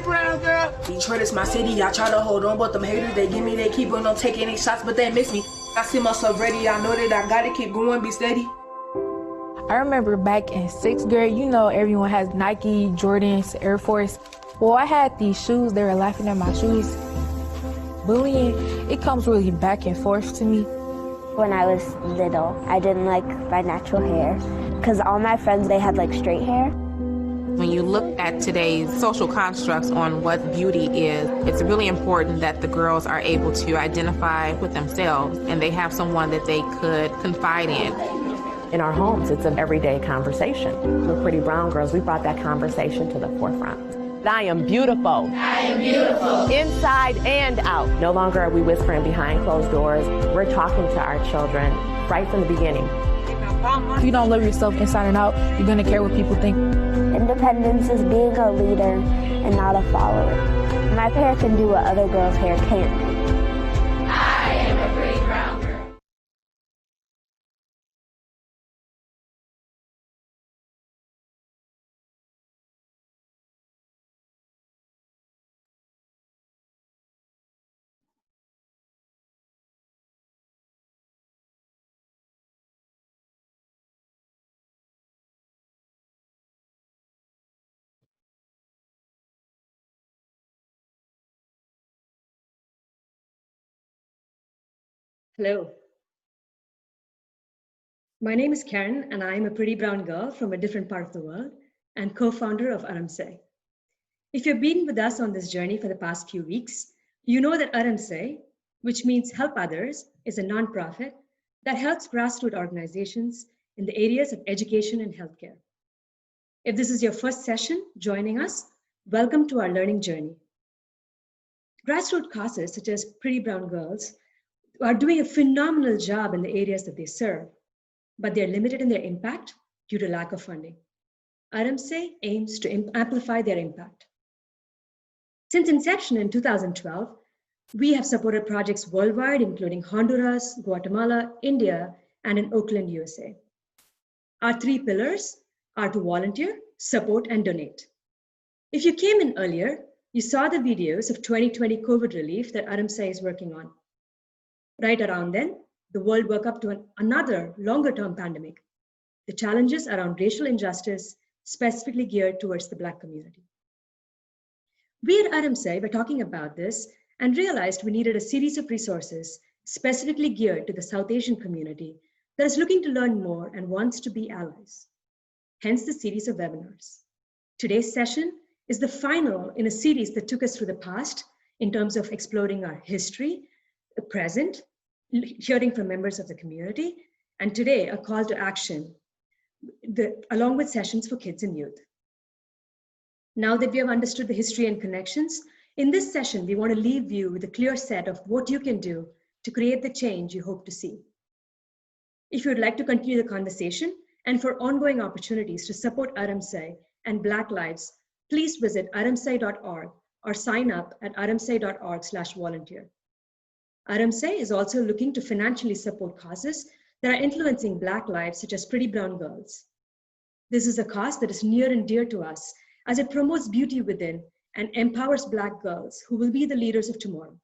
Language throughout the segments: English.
brown girl. Detroit is my city, I try to hold on, but them haters, they give me, they keep on taking any shots, but they miss me. I see myself ready, I know that I gotta keep going, be steady. I remember back in 6th grade, you know, everyone has Nike, Jordans, Air Force. Well, I had these shoes, they were laughing at my shoes. Bullying, it comes really back and forth to me. When I was little, I didn't like my natural hair because all my friends, they had like straight hair. When you look at today's social constructs on what beauty is, it's really important that the girls are able to identify with themselves and they have someone that they could confide in. In our homes, it's an everyday conversation. We're pretty brown girls. We brought that conversation to the forefront. I am beautiful. I am beautiful. Inside and out. No longer are we whispering behind closed doors. We're talking to our children right from the beginning. If you don't love yourself inside and out, you're gonna care what people think. Independence is being a leader and not a follower. My hair can do what other girls' hair can't do. I am a pretty brown girl. Hello. My name is Karen, and I am a pretty brown girl from a different part of the world and co-founder of AramSei. If you've been with us on this journey for the past few weeks, you know that AramSei, which means Help Others, is a nonprofit that helps grassroots organizations in the areas of education and healthcare. If this is your first session joining us, welcome to our learning journey. Grassroots causes such as Pretty Brown Girls are doing a phenomenal job in the areas that they serve, but they're limited in their impact due to lack of funding. AramSei aims to amplify their impact. Since inception in 2012, we have supported projects worldwide, including Honduras, Guatemala, India, and in Oakland, USA. Our 3 pillars are to volunteer, support, and donate. If you came in earlier, you saw the videos of 2020 COVID relief that AramSei is working on. Right around then, the world woke up to another longer-term pandemic, the challenges around racial injustice, specifically geared towards the Black community. We at AramSei were talking about this and realized we needed a series of resources specifically geared to the South Asian community that is looking to learn more and wants to be allies. Hence the series of webinars. Today's session is the final in a series that took us through the past in terms of exploring our history, the present, hearing from members of the community, and today a call to action, along with sessions for kids and youth. Now that we have understood the history and connections, in this session, we want to leave you with a clear set of what you can do to create the change you hope to see. If you would like to continue the conversation and for ongoing opportunities to support AramSei and Black lives, please visit aramsei.org or sign up at aramsei.org/volunteer. AramSei is also looking to financially support causes that are influencing Black lives, such as Pretty Brown Girls. This is a cause that is near and dear to us as it promotes beauty within and empowers Black girls who will be the leaders of tomorrow.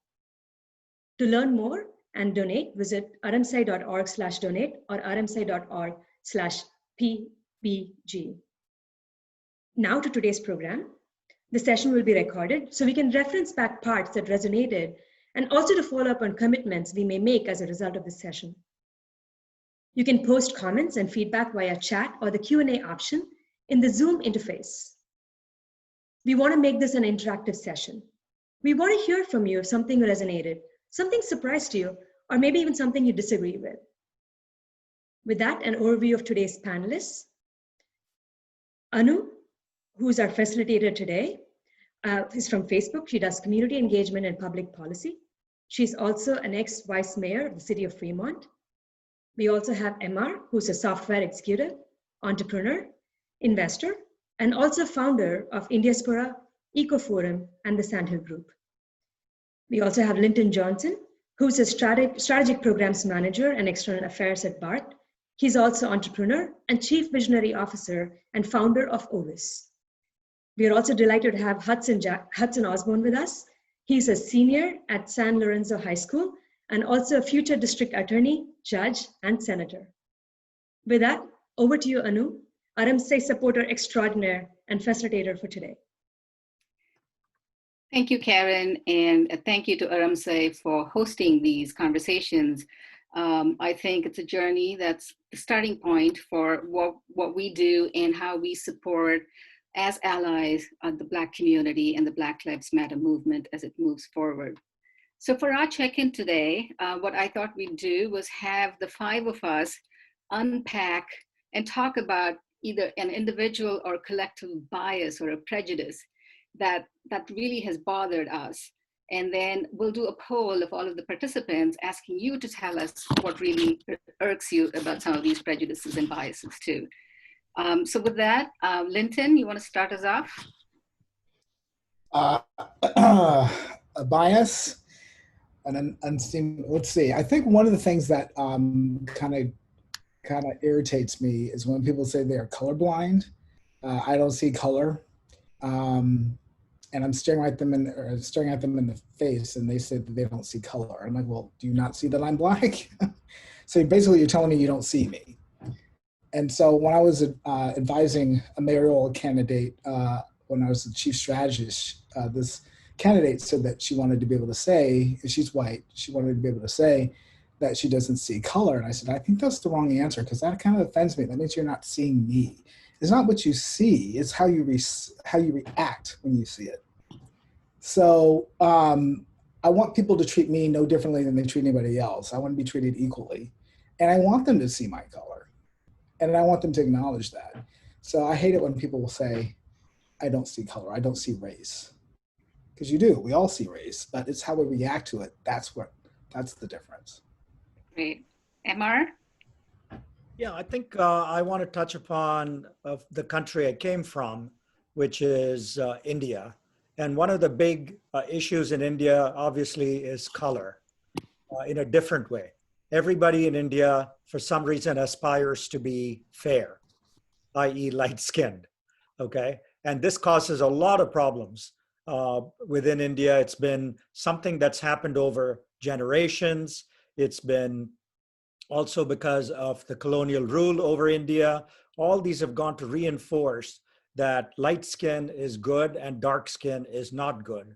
To learn more and donate, visit aramsei.org/donate or aramsei.org/PBG. Now to today's program. The session will be recorded so we can reference back parts that resonated and also to follow up on commitments we may make as a result of this session. You can post comments and feedback via chat or the Q&A option in the Zoom interface. We want to make this an interactive session. We want to hear from you if something resonated, something surprised you, or maybe even something you disagree with. With that, an overview of today's panelists. Anu, who's our facilitator today, is from Facebook. She does community engagement and public policy. She's also an ex-vice mayor of the city of Fremont. We also have Emma, who's a software executive, entrepreneur, investor, and also founder of Indiaspora, Ecoforum, and the Sandhill Group. We also have Linton Johnson, who's a strategic programs manager and external affairs at BART. He's also entrepreneur and chief visionary officer and founder of Ovis. We are also delighted to have Hudson Osborne with us. He's a senior at San Lorenzo High School and also a future district attorney, judge, and senator. With that, over to you, Anu, REIMAGINE supporter extraordinaire and facilitator for today. Thank you, Karen, and thank you to REIMAGINE for hosting these conversations. I think it's a journey that's the starting point for what we do and how we support as allies of the Black community and the Black Lives Matter movement as it moves forward. So for our check-in today, what I thought we'd do was have the five of us unpack and talk about either an individual or collective bias or a prejudice that really has bothered us. And then we'll do a poll of all of the participants asking you to tell us what really irks you about some of these prejudices and biases too. So with that, Linton, you want to start us off? A bias, and let's see. I think one of the things that kind of irritates me is when people say they are colorblind. I don't see color, and I'm staring at them in the face, and they say that they don't see color. I'm like, well, do you not see that I'm black? So basically, you're telling me you don't see me. And so when I was advising a mayoral candidate, when I was the chief strategist, this candidate said that she wanted to be able to say, and she's white, she wanted to be able to say that she doesn't see color. And I said, I think that's the wrong answer, because that kind of offends me. That means you're not seeing me. It's not what you see, it's how you react when you see it. So I want people to treat me no differently than they treat anybody else. I want to be treated equally. And I want them to see my color. And I want them to acknowledge that. So I hate it when people will say, I don't see color, I don't see race. Because you do, we all see race, but it's how we react to it. That's the difference. Great. Emar? Yeah, I think I want to touch upon the country I came from, which is India. And one of the big issues in India, obviously, is color in a different way. Everybody in India, for some reason, aspires to be fair, i.e. light-skinned, okay? And this causes a lot of problems within India. It's been something that's happened over generations. It's been also because of the colonial rule over India. All these have gone to reinforce that light skin is good and dark skin is not good.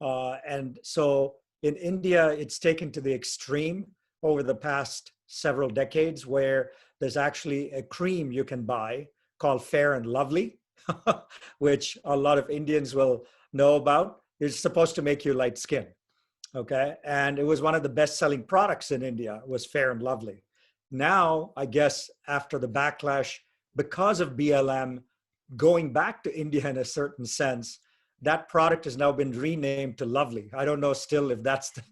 And so in India, it's taken to the extreme over the past several decades, where there's actually a cream you can buy called Fair and Lovely, which a lot of Indians will know about. It's supposed to make you light skin, okay? And it was one of the best-selling products in India, was Fair and Lovely. Now, I guess after the backlash, because of BLM going back to India in a certain sense, that product has now been renamed to Lovely. I don't know still if that's the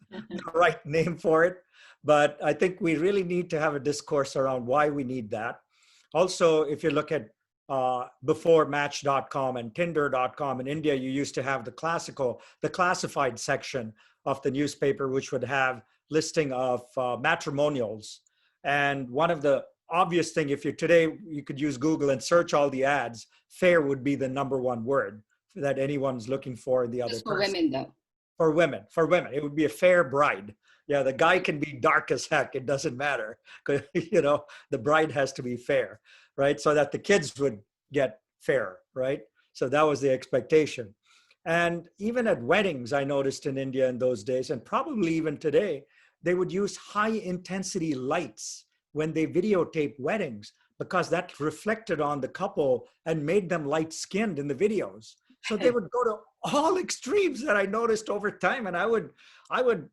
right name for it, but I think we really need to have a discourse around why we need that. Also, if you look at before Match.com and Tinder.com in India, you used to have the classified section of the newspaper, which would have listing of matrimonials. And one of the obvious thing, if today you could use Google and search all the ads, fair would be the #1 word that anyone's looking for in the other person. For women, though. For women, it would be a fair bride. Yeah, the guy can be dark as heck. It doesn't matter, because the bride has to be fair, right? So that the kids would get fair, right? So that was the expectation. And even at weddings, I noticed in India in those days, and probably even today, they would use high intensity lights when they videotape weddings, because that reflected on the couple and made them light skinned in the videos. So they would go to all extremes that I noticed over time, and I would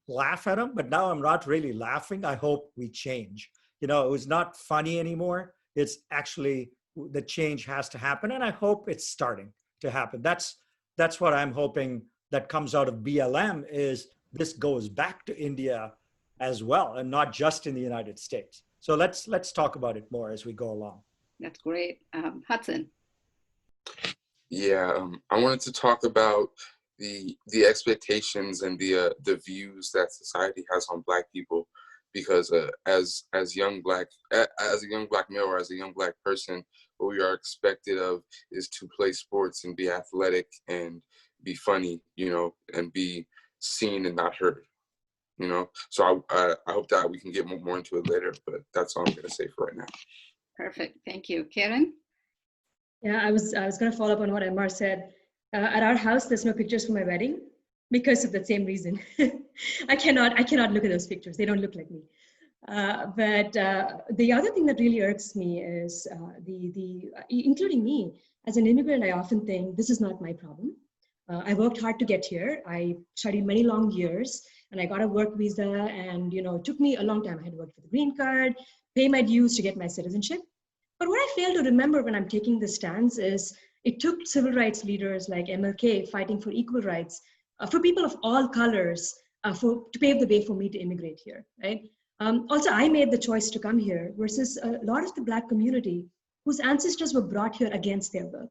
laugh at them, but now I'm not really laughing. I hope we change. It was not funny anymore. It's actually, the change has to happen, and I hope it's starting to happen. That's what I'm hoping that comes out of BLM, is this goes back to India as well, and not just in the United States. So let's talk about it more as we go along. That's great. Hudson. Yeah, I wanted to talk about the expectations and the views that society has on Black people, because as a young Black male or as a young Black person, what we are expected of is to play sports and be athletic and be funny, you know, and be seen and not heard, you know. So I hope that we can get more into it later, but that's all I'm going to say for right now. Perfect. Thank you. Karen? Yeah, I was going to follow up on what Amar said. At our house, there's no pictures for my wedding because of the same reason. I cannot look at those pictures. They don't look like me. But the other thing that really irks me is including me as an immigrant, I often think this is not my problem. I worked hard to get here. I studied many long years and I got a work visa, and you know, it took me a long time. I had to work for the green card, pay my dues to get my citizenship. But what I fail to remember when I'm taking this stance is it took civil rights leaders like MLK fighting for equal rights for people of all colors to pave the way for me to immigrate here, right? Also, I made the choice to come here versus a lot of the Black community whose ancestors were brought here against their will.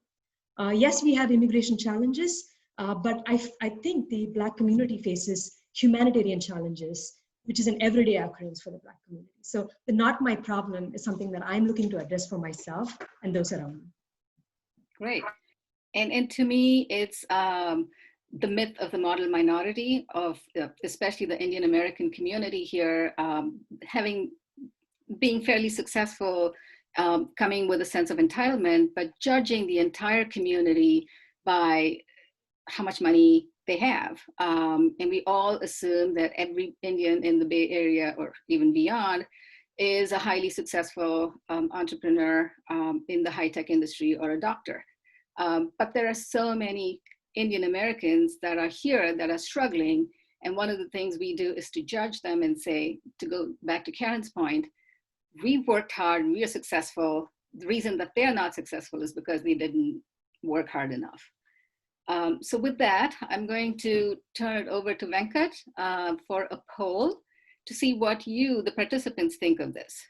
Yes, we have immigration challenges, but I think the Black community faces humanitarian challenges, which is an everyday occurrence for the Black community. So the not my problem is something that I'm looking to address for myself and those around me. Great. And to me, it's the myth of the model minority of especially the Indian American community here, being fairly successful, coming with a sense of entitlement, but judging the entire community by how much money they have. And we all assume that every Indian in the Bay Area or even beyond is a highly successful entrepreneur in the high-tech industry or a doctor. But there are so many Indian Americans that are here that are struggling. And one of the things we do is to judge them and say, to go back to Karen's point, we've worked hard, we are successful. The reason that they're not successful is because they didn't work hard enough. So with that, I'm going to turn it over to Venkat for a poll to see what you, the participants, think of this.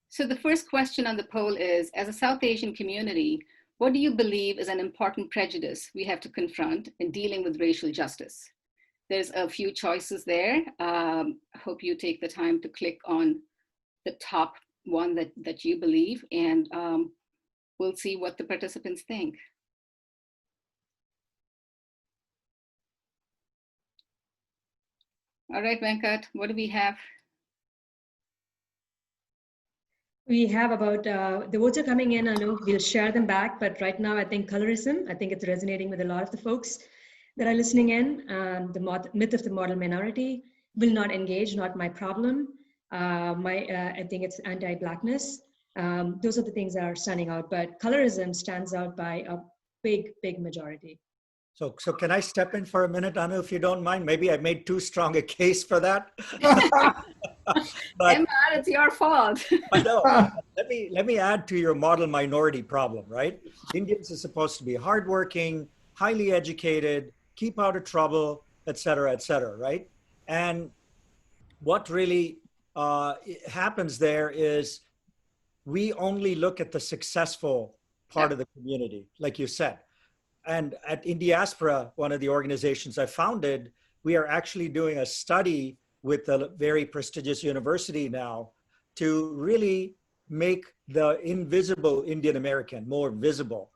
So the first question on the poll is, as a South Asian community, what do you believe is an important prejudice we have to confront in dealing with racial justice? There's a few choices there. I hope you take the time to click on the top one that you believe, and we'll see what the participants think. All right, Venkat, what do we have? We have about, the votes are coming in, I know we'll share them back, but right now I think colorism, I think it's resonating with a lot of the folks that are listening in. The myth of the model minority, will not engage, not my problem. I think it's anti-Blackness. Those are the things that are standing out, but colorism stands out by a big, big majority. So can I step in for a minute, Anu, if you don't mind? Maybe I made too strong a case for that. But, Emma, it's your fault. I know. Let me add to your model minority problem, right? Indians are supposed to be hardworking, highly educated, keep out of trouble, et cetera, right? And what really happens there is we only look at the successful part of the community, like you said. And at Indiaspora, one of the organizations I founded, we are actually doing a study with a very prestigious university now to really make the invisible Indian American more visible.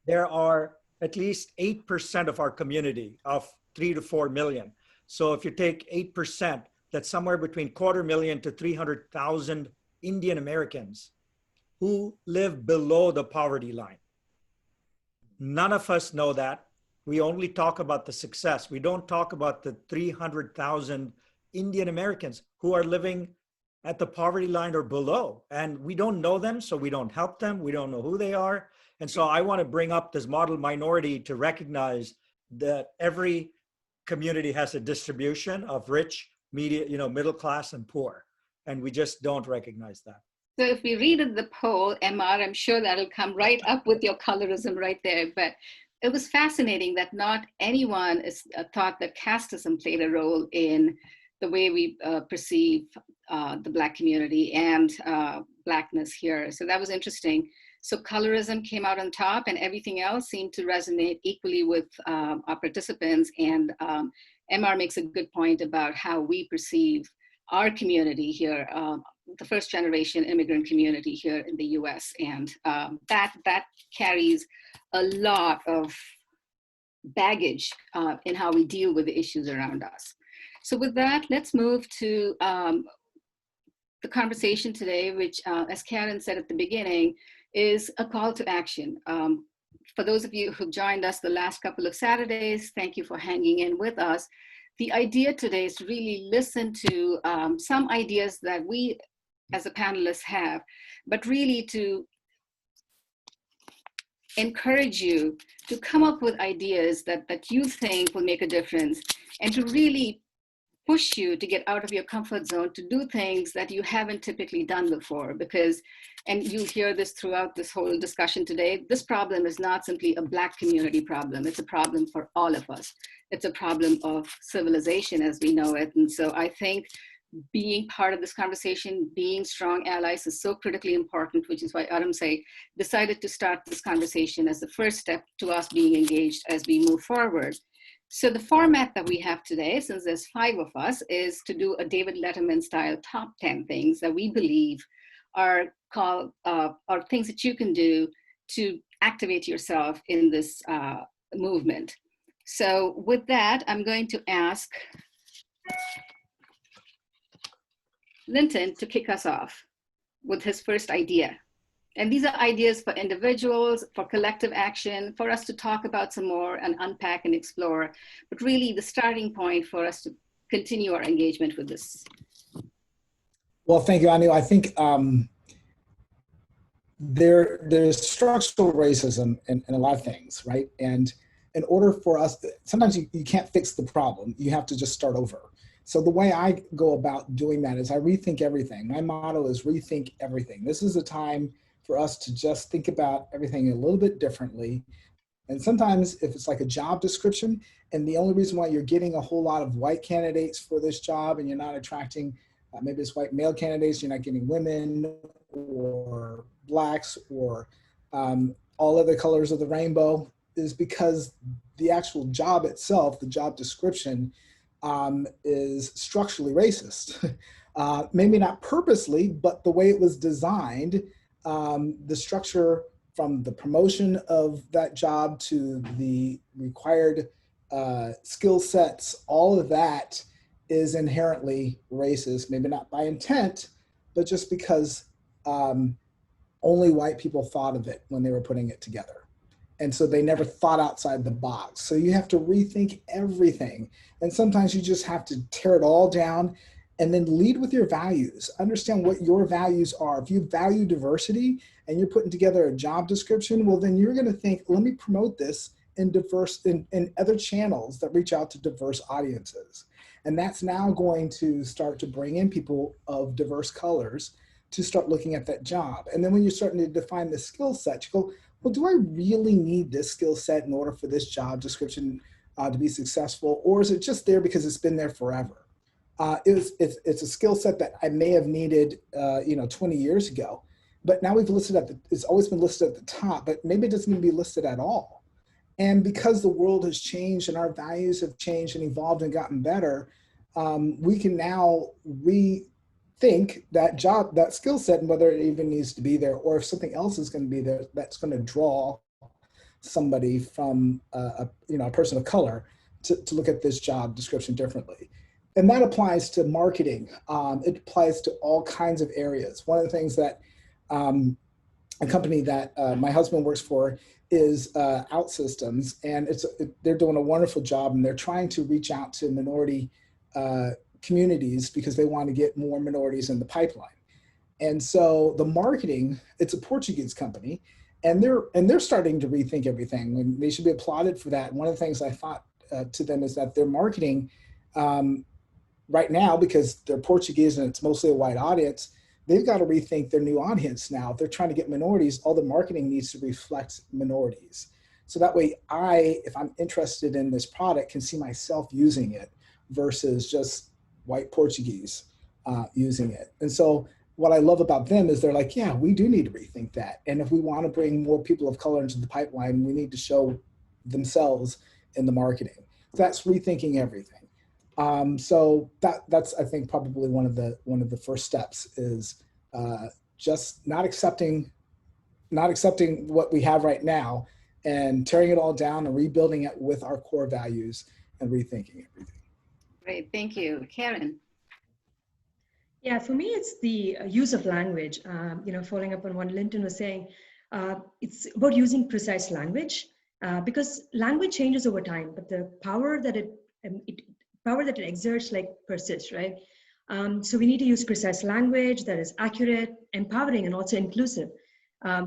There are at least 8% of our community of 3 to 4 million. So if you take 8%, that's somewhere between 250,000 to 300,000 Indian Americans who live below the poverty line. None of us know that. We only talk about the success. We don't talk about the 300,000 Indian Americans who are living at the poverty line or below. And we don't know them, so we don't help them. We don't know who they are. And so I want to bring up this model minority to recognize that every community has a distribution of rich, middle class and poor. And we just don't recognize that. So if we read the poll, MR, I'm sure that'll come right up with your colorism right there. But it was fascinating that not anyone is thought that casteism played a role in the way we perceive the Black community and Blackness here. So that was interesting. So colorism came out on top, and everything else seemed to resonate equally with our participants. And MR makes a good point about how we perceive our community here, the first generation immigrant community here in the US. And that carries a lot of baggage in how we deal with the issues around us. So with that, let's move to the conversation today, which, as Karen said at the beginning, is a call to action. For those of you who've joined us the last couple of Saturdays, thank you for hanging in with us. The idea today is to really listen to some ideas that we as a panelist have, but really to encourage you to come up with ideas that you think will make a difference, and to really push you to get out of your comfort zone, to do things that you haven't typically done before. Because, and you hear this throughout this whole discussion today, this problem is not simply a Black community problem. It's a problem for all of us. It's a problem of civilization as we know it. And so I think being part of this conversation, being strong allies is so critically important, which is why REIMAGINE decided to start this conversation as the first step to us being engaged as we move forward. So the format that we have today, since there's 5 of us, is to do a David Letterman style top 10 things that we believe are are things that you can do to activate yourself in this movement. So with that, I'm going to ask Linton to kick us off with his first idea. And these are ideas for individuals, for collective action, for us to talk about some more and unpack and explore, but really the starting point for us to continue our engagement with this. Well, thank you, Anu. I think there's structural racism in a lot of things, right? And in order for us, sometimes you can't fix the problem. You have to just start over. So the way I go about doing that is I rethink everything. My motto is rethink everything. This is a time for us to just think about everything a little bit differently. And sometimes if it's like a job description, and the only reason why you're getting a whole lot of white candidates for this job and you're not attracting, maybe it's white male candidates, you're not getting women or Blacks or all other colors of the rainbow, is because the actual job itself, the job description, is structurally racist. Maybe not purposely, but the way it was designed, the structure from the promotion of that job to the required skill sets, all of that is inherently racist, maybe not by intent, but just because only white people thought of it when they were putting it together. And so they never thought outside the box. So you have to rethink everything. And sometimes you just have to tear it all down and then lead with your values. Understand what your values are. If you value diversity and you're putting together a job description, well, then you're gonna think, let me promote this in other channels that reach out to diverse audiences. And that's now going to start to bring in people of diverse colors to start looking at that job. And then when you're starting to define the skill set, you go, well, do I really need this skill set in order for this job description to be successful? Or is it just there because it's been there forever? It's a skill set that I may have needed 20 years ago, but now we've listed it's always been listed at the top, but maybe it doesn't even be listed at all. And because the world has changed and our values have changed and evolved and gotten better, we can now rethink that skill set and whether it even needs to be there, or if something else is going to be there that's going to draw somebody from a person of color to look at this job description differently. And that applies to marketing. It applies to all kinds of areas. One of the things that a company that my husband works for is OutSystems, and they're doing a wonderful job, and they're trying to reach out to minority communities because they want to get more minorities in the pipeline. And so the marketing, it's a Portuguese company, and they're starting to rethink everything, and they should be applauded for that. One of the things I thought to them is that their marketing right now, because they're Portuguese and it's mostly a white audience, they've got to rethink their new audience now. If they're trying to get minorities, all the marketing needs to reflect minorities. So that way if I'm interested in this product, can see myself using it versus just white Portuguese using it. And so what I love about them is they're like, yeah, we do need to rethink that. And if we want to bring more people of color into the pipeline, we need to show themselves in the marketing. So that's rethinking everything. So that's I think probably one of the first steps is just not accepting what we have right now and tearing it all down and rebuilding it with our core values and rethinking everything. Great, thank you. Karen. Yeah, for me, it's the use of language. Following up on what Linton was saying, it's about using precise language because language changes over time, but the power that it exerts persists, right? So we need to use precise language that is accurate, empowering, and also inclusive.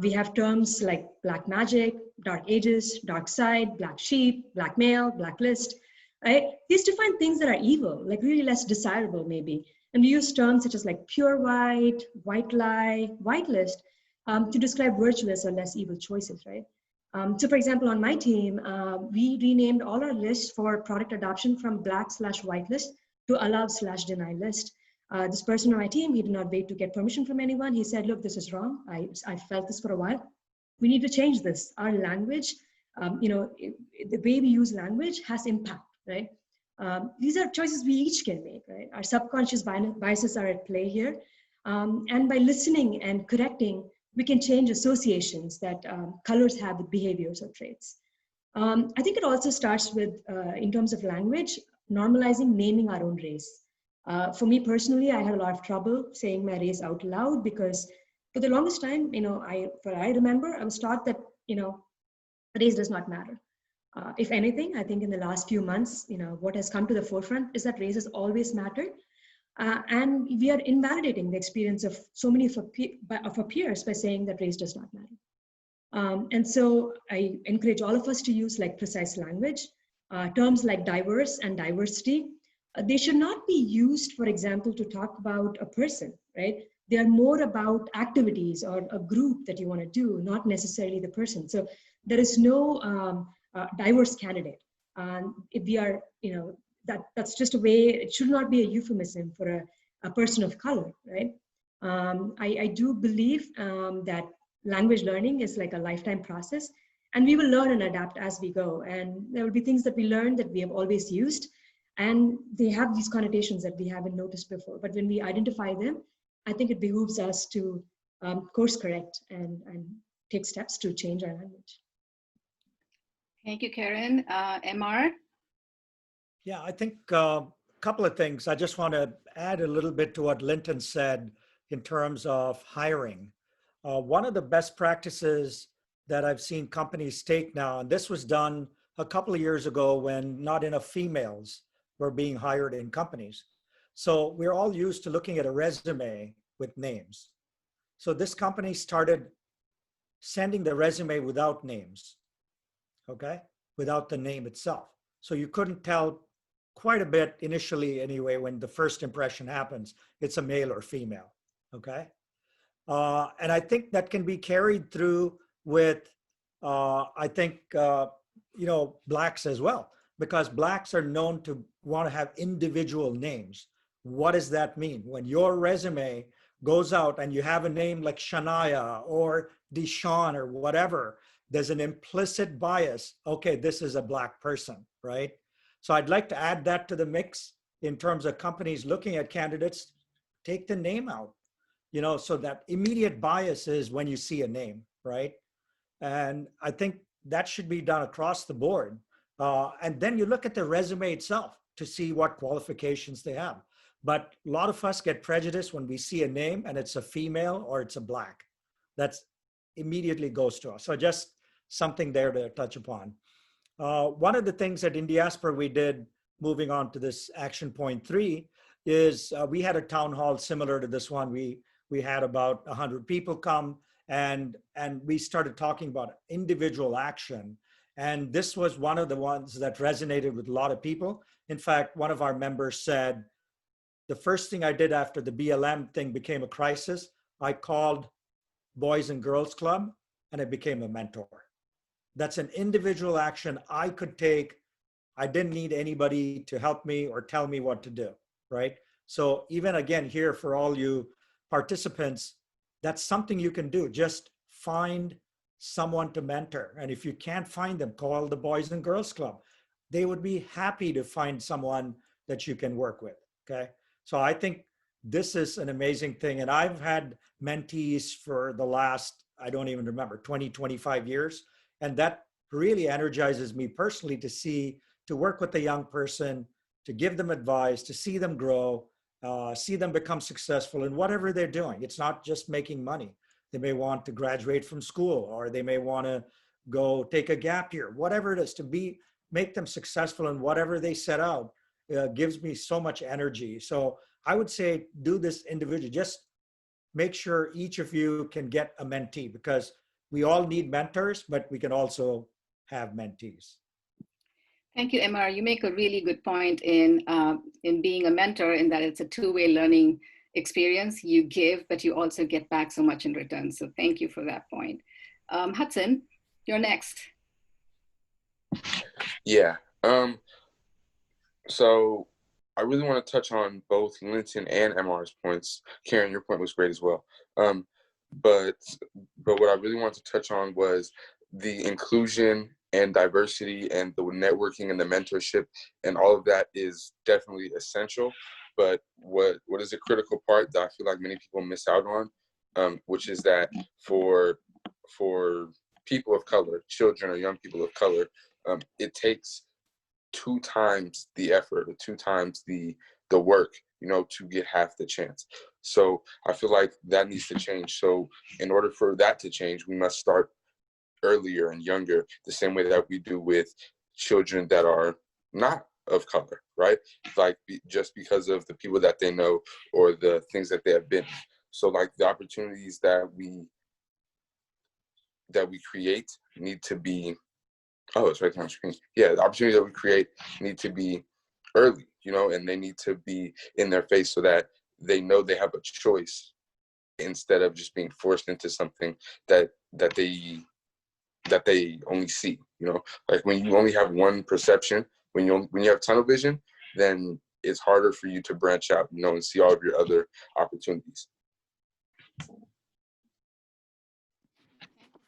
We have terms like black magic, dark ages, dark side, black sheep, black male, blacklist, right? These define things that are evil, like really less desirable maybe. And we use terms such as like pure white, white lie, whitelist to describe virtuous or less evil choices, right? So for example, on my team, we renamed all our lists for product adoption from black/white list to allowed/deny list. This person on my team, he did not wait to get permission from anyone. He said, look, this is wrong. I felt this for a while. We need to change this. Our language, the way we use language has impact, right? These are choices we each can make, right? Our subconscious biases are at play here. And by listening and correcting, we can change associations that colors have with behaviors or traits. I think it also starts with, in terms of language, normalizing naming our own race. For me personally, I had a lot of trouble saying my race out loud because for the longest time, I remember, I was taught that, race does not matter. If anything, I think in the last few months, what has come to the forefront is that race has always mattered. And we are invalidating the experience of so many of our peers by saying that race does not matter. And so I encourage all of us to use precise language, terms like diverse and diversity. They should not be used, for example, to talk about a person, right? They are more about activities or a group that you want to do, not necessarily the person. So there is no diverse candidate. If we are, that's just a way, it should not be a euphemism for a person of color, right? I do believe that language learning is like a lifetime process, and we will learn and adapt as we go. And there will be things that we learn that we have always used, and they have these connotations that we haven't noticed before. But when we identify them, I think it behooves us to course correct and take steps to change our language. Thank you, Karen. MR? Yeah, I think a couple of things. I just want to add a little bit to what Linton said in terms of hiring. One of the best practices that I've seen companies take now, and this was done a couple of years ago when not enough females were being hired in companies. So we're all used to looking at a resume with names. So this company started sending the resume without names, okay? Without the name itself. So you couldn't tell quite a bit initially anyway when the first impression happens, it's a male or female, okay? And I think that can be carried through with, blacks as well, because blacks are known to want to have individual names. What does that mean? When your resume goes out and you have a name like Shania or Deshaun or whatever, there's an implicit bias. Okay, this is a black person, right? So I'd like to add that to the mix in terms of companies looking at candidates, take the name out, so that immediate bias is when you see a name, right? And I think that should be done across the board. And then you look at the resume itself to see what qualifications they have. But a lot of us get prejudiced when we see a name and it's a female or it's a black. That's immediately goes to us. So just something there to touch upon. One of the things at Indiaspora we did, moving on to this action point 3, is we had a town hall similar to this one. We had about 100 people come and we started talking about individual action. And this was one of the ones that resonated with a lot of people. In fact, one of our members said, the first thing I did after the BLM thing became a crisis, I called Boys and Girls Club and I became a mentor. That's an individual action I could take. I didn't need anybody to help me or tell me what to do, right? So even again here for all you participants, that's something you can do. Just find someone to mentor. And if you can't find them, call the Boys and Girls Club. They would be happy to find someone that you can work with, okay? So I think this is an amazing thing. And I've had mentees for the last, I don't even remember, 20, 25 years. And that really energizes me personally to work with a young person, to give them advice, to see them grow, see them become successful in whatever they're doing. It's not just making money. They may want to graduate from school, or they may want to go take a gap year, whatever it is, to make them successful in whatever they set out. Gives me so much energy. So I would say do this individually. Just make sure each of you can get a mentee, because we all need mentors, but we can also have mentees. Thank you, Emma. You make a really good point in being a mentor, in that it's a two-way learning experience. You give, but you also get back so much in return. So thank you for that point. Hudson, you're next. Yeah. So I really want to touch on both Linton and MR's points. Karen, your point was great as well. But what I really wanted to touch on was the inclusion and diversity and the networking and the mentorship, and all of that is definitely essential. But what is a critical part that I feel like many people miss out on, which is that for people of color, children or young people of color, it takes 2 times the effort, or 2 times the work, to get half the chance. So I feel like that needs to change. So in order for that to change, we must start earlier and younger, the same way that we do with children that are not of color, right? Like just because of the people that they know or the things that they have been. So like the opportunities that we create need to be, oh, it's right there on the screen. Yeah, the opportunities that we create need to be early, and they need to be in their face so that they know they have a choice, instead of just being forced into something that they only see. Like when you only have one perception, when you have tunnel vision, then it's harder for you to branch out, and see all of your other opportunities.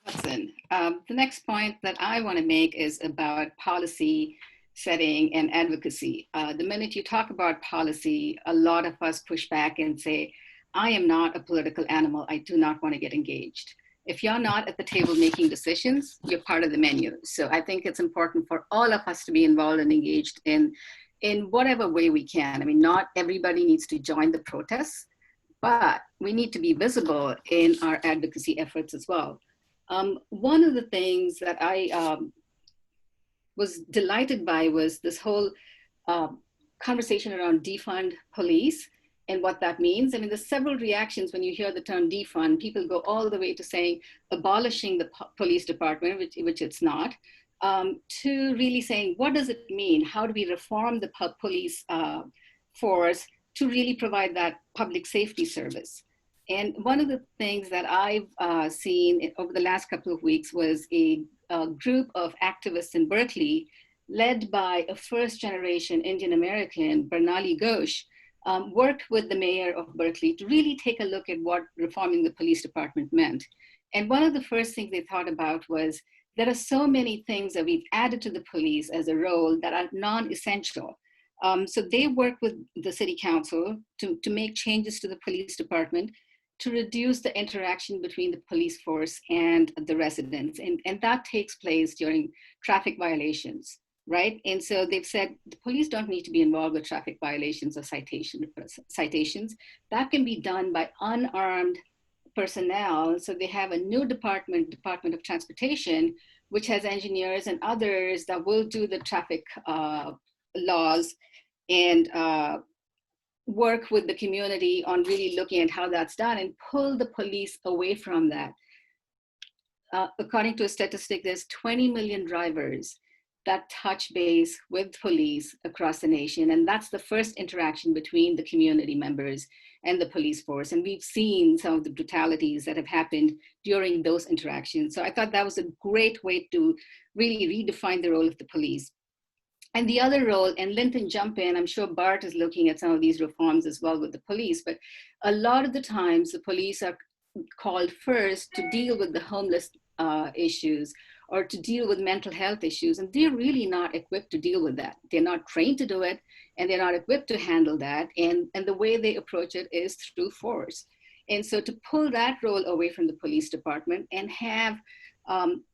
Hudson, the next point that I want to make is about policy setting and advocacy. The minute you talk about policy, a lot of us push back and say, I am not a political animal. I do not want to get engaged. If you're not at the table making decisions, you're part of the menu. So I think it's important for all of us to be involved and engaged in whatever way we can. I mean, not everybody needs to join the protests, but we need to be visible in our advocacy efforts as well. One of the things that I was delighted by was this whole conversation around defund police and what that means. I mean, there's several reactions when you hear the term defund. People go all the way to saying abolishing the police department, which it's not, to really saying, what does it mean? How do we reform the police force to really provide that public safety service? And one of the things that I've seen over the last couple of weeks was a group of activists in Berkeley, led by a first-generation Indian American, Bernali Ghosh, worked with the mayor of Berkeley to really take a look at what reforming the police department meant. And one of the first things they thought about was, there are so many things that we've added to the police as a role that are non-essential. So they worked with the city council to make changes to the police department to reduce the interaction between the police force and the residents. And that takes place during traffic violations, right? And so they've said the police don't need to be involved with traffic violations or citations. That can be done by unarmed personnel. So they have a new Department of Transportation, which has engineers and others that will do the traffic laws and work with the community on really looking at how that's done and pull the police away from that. According to a statistic, there's 20 million drivers that touch base with police across the nation. And that's the first interaction between the community members and the police force. And we've seen some of the brutalities that have happened during those interactions. So I thought that was a great way to really redefine the role of the police. And the other role, and Linton jump in, I'm sure Bart is looking at some of these reforms as well with the police, but a lot of the times the police are called first to deal with the homeless issues or to deal with mental health issues. And they're really not equipped to deal with that. They're not trained to do it, and they're not equipped to handle that. And the way they approach it is through force. And so to pull that role away from the police department and have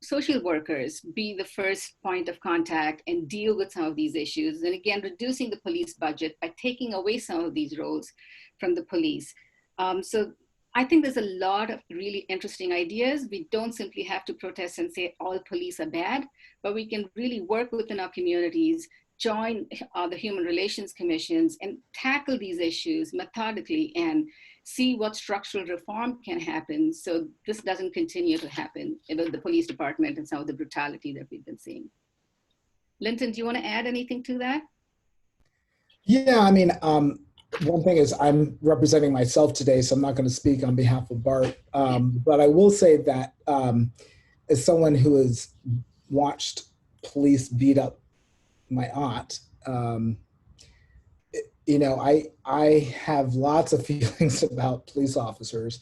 social workers be the first point of contact and deal with some of these issues. And again, reducing the police budget by taking away some of these roles from the police. So I think there's a lot of really interesting ideas. We don't simply have to protest and say all police are bad, but we can really work within our communities, join the human relations commissions and tackle these issues methodically and see what structural reform can happen so this doesn't continue to happen in the police department and some of the brutality that we've been seeing. Linton, do you want to add anything to that? Yeah, I mean, one thing is I'm representing myself today, so I'm not going to speak on behalf of Bart, but I will say that as someone who has watched police beat up my aunt, you know, I have lots of feelings about police officers.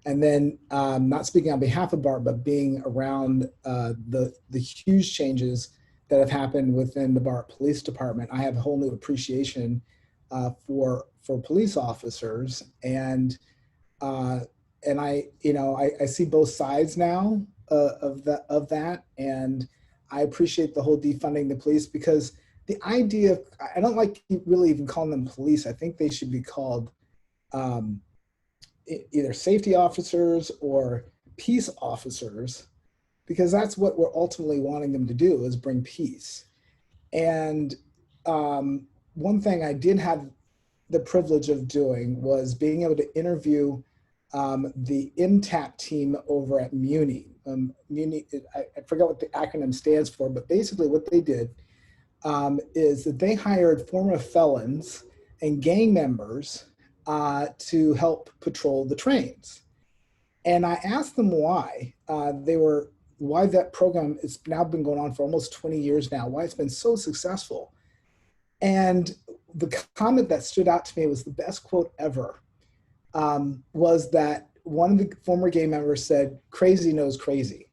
And then not speaking on behalf of Bart, but being around the huge changes that have happened within the Bart Police Department, I have a whole new appreciation for police officers. And I, you know, I see both sides now of that. And I appreciate the whole defunding the police, because the idea of, I don't like really even calling them police. I think they should be called either safety officers or peace officers, because that's what we're ultimately wanting them to do, is bring peace. And one thing I did have the privilege of doing was being able to interview the MTAP team over at Muni. Muni, I forgot what the acronym stands for, but basically what they did is that they hired former felons and gang members to help patrol the trains. And I asked them why why that program has now been going on for almost 20 years now, why it's been so successful. And the comment that stood out to me was the best quote ever, was that one of the former gang members said, "Crazy knows crazy."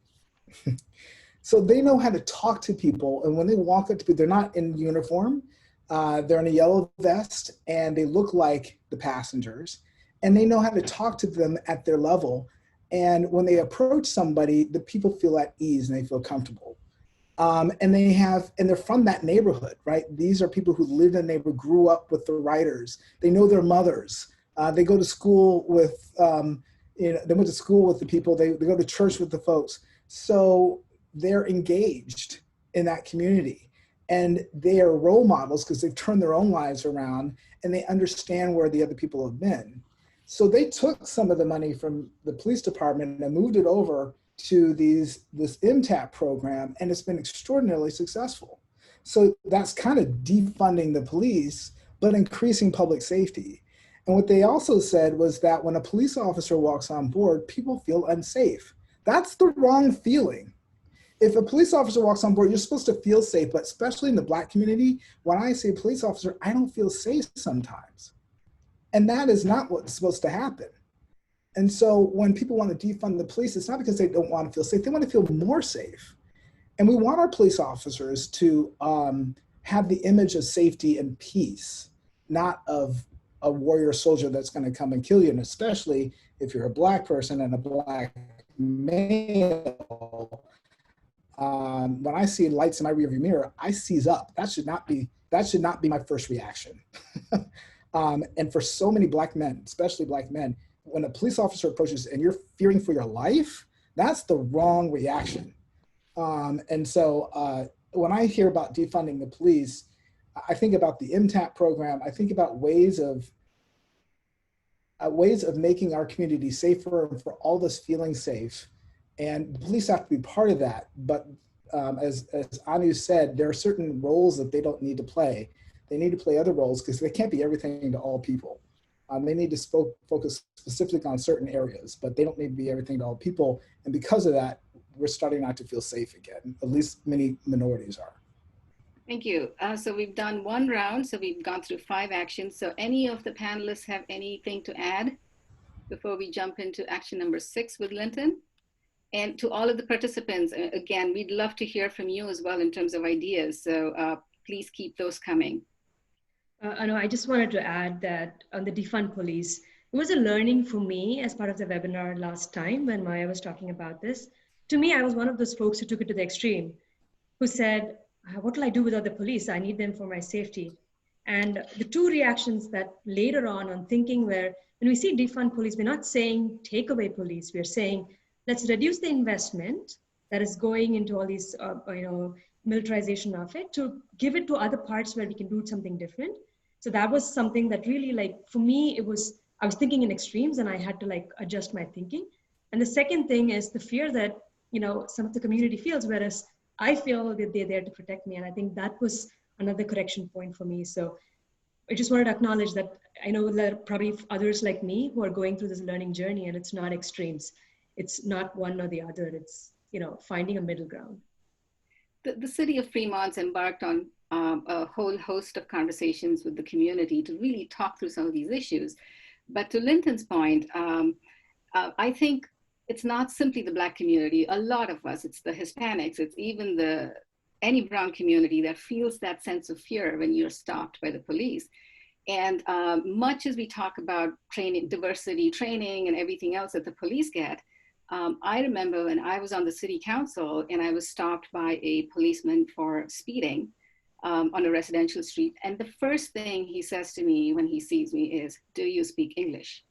So they know how to talk to people, and when they walk up to people, they're not in uniform, they're in a yellow vest, and they look like the passengers, and they know how to talk to them at their level. And when they approach somebody, the people feel at ease and they feel comfortable. And they're from that neighborhood, right? These are people who live in the neighborhood, grew up with the writers. They know their mothers. They go to school with, they went to school with the people. They go to church with the folks. So they're engaged in that community, and they are role models because they've turned their own lives around and they understand where the other people have been. So they took some of the money from the police department and moved it over to this MTAP program, and it's been extraordinarily successful. So that's kind of defunding the police, but increasing public safety. And what they also said was that when a police officer walks on board, people feel unsafe. That's the wrong feeling. If a police officer walks on board, you're supposed to feel safe, but especially in the Black community, when I say police officer, I don't feel safe sometimes. And that is not what's supposed to happen. And so when people want to defund the police, it's not because they don't want to feel safe, they want to feel more safe. And we want our police officers to have the image of safety and peace, not of a warrior soldier that's going to come and kill you. And especially if you're a Black person and a Black male, when I see lights in my rearview mirror, I seize up. That should not be my first reaction. And for so many Black men, especially Black men, when a police officer approaches and you're fearing for your life, that's the wrong reaction. And so when I hear about defunding the police, I think about the MTAP program. I think about ways of making our community safer and for all of us feeling safe. And the police have to be part of that. But as Anu said, there are certain roles that they don't need to play. They need to play other roles because they can't be everything to all people. They need to focus specifically on certain areas, but they don't need to be everything to all people. And because of that, we're starting not to feel safe again. At least many minorities are. Thank you. So we've done one round, so we've gone through 5 actions. So any of the panelists have anything to add before we jump into action number 6 with Linton? And to all of the participants, again, we'd love to hear from you as well in terms of ideas. So please keep those coming. I just wanted to add that on the defund police, it was a learning for me as part of the webinar last time when Maya was talking about this. To me, I was one of those folks who took it to the extreme, who said, what will I do without the police? I need them for my safety. And the 2 reactions that later on thinking where, when we see defund police, we're not saying take away police. We're saying, let's reduce the investment that is going into all these, militarization of it to give it to other parts where we can do something different. So that was something that really, for me, I was thinking in extremes and I had to adjust my thinking. And the second thing is the fear that, some of the community feels, whereas I feel that they're there to protect me. And I think that was another correction point for me. So I just wanted to acknowledge that I know there are probably others like me who are going through this learning journey, and it's not extremes. It's not one or the other. It's, finding a middle ground. The city of Fremont's embarked on a whole host of conversations with the community to really talk through some of these issues. But to Linton's point, I think it's not simply the Black community. A lot of us, it's the Hispanics, it's even any brown community that feels that sense of fear when you're stopped by the police. And much as we talk about training, diversity training and everything else that the police get, I remember when I was on the city council and I was stopped by a policeman for speeding on a residential street. And the first thing he says to me when he sees me is, "Do you speak English?"